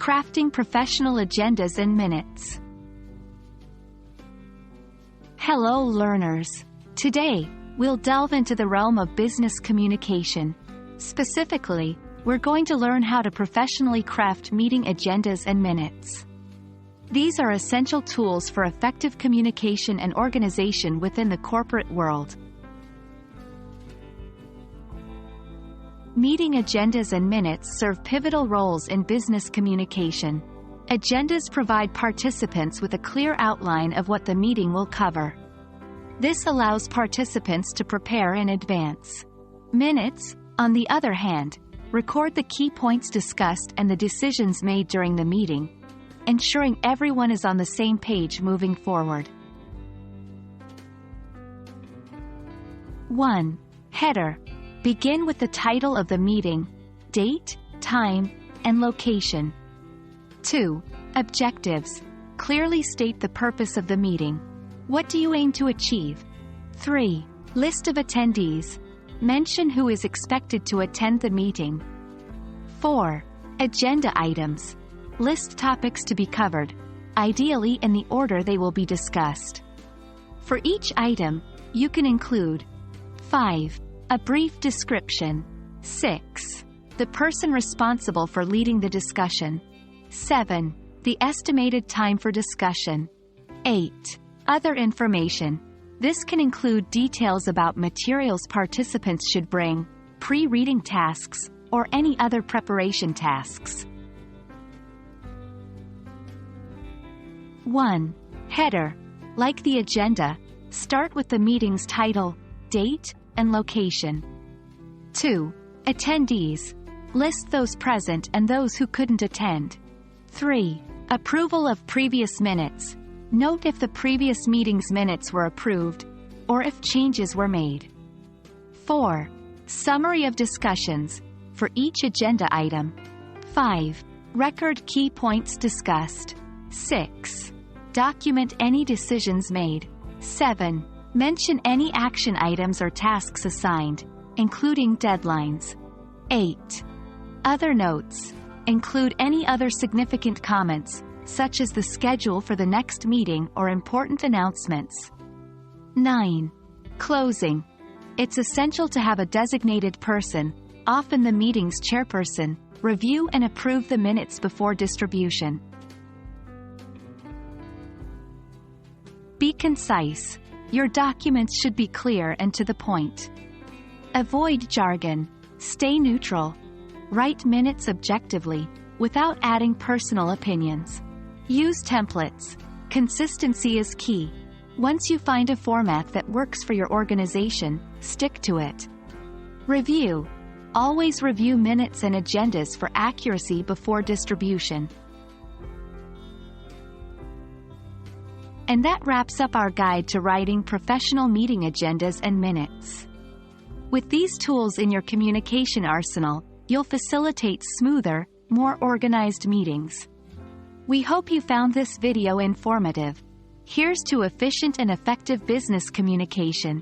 Crafting professional agendas and minutes. Hello learners! Today, we'll delve into the realm of business communication. Specifically, we're going to learn how to professionally craft meeting agendas and minutes. These are essential tools for effective communication and organization within the corporate world. Meeting agendas and minutes serve pivotal roles in business communication. Agendas provide participants with a clear outline of what the meeting will cover. This allows participants to prepare in advance. Minutes, on the other hand, record the key points discussed and the decisions made during the meeting, ensuring everyone is on the same page moving forward. 1. Header. Begin with the title of the meeting, date, time, and location. 2. Objectives. Clearly state the purpose of the meeting. What do you aim to achieve? 3. List of attendees. Mention who is expected to attend the meeting. 4. Agenda items. List topics to be covered, ideally in the order they will be discussed. For each item, you can include 5. A brief description. 6. The person responsible for leading the discussion. 7. The estimated time for discussion. 8. Other information. This can include details about materials participants should bring, pre-reading tasks, or any other preparation tasks. 1. Header. Like the agenda, start with the meeting's title, date, and location. 2. Attendees. List those present and those who couldn't attend. 3. Approval of previous minutes. Note if the previous meeting's minutes were approved, or if changes were made. 4. Summary of discussions. For each agenda item. 5. Record key points discussed. 6. Document any decisions made. 7. Mention any action items or tasks assigned, including deadlines. 8. Other notes. Include any other significant comments, such as the schedule for the next meeting or important announcements. 9. Closing. It's essential to have a designated person, often the meeting's chairperson, review and approve the minutes before distribution. Be concise. Your documents should be clear and to the point. Avoid jargon. Stay neutral. Write minutes objectively, without adding personal opinions. Use templates. Consistency is key. Once you find a format that works for your organization, stick to it. Review. Always review minutes and agendas for accuracy before distribution. And that wraps up our guide to writing professional meeting agendas and minutes. With these tools in your communication arsenal, you'll facilitate smoother, more organized meetings. We hope you found this video informative. Here's to efficient and effective business communication.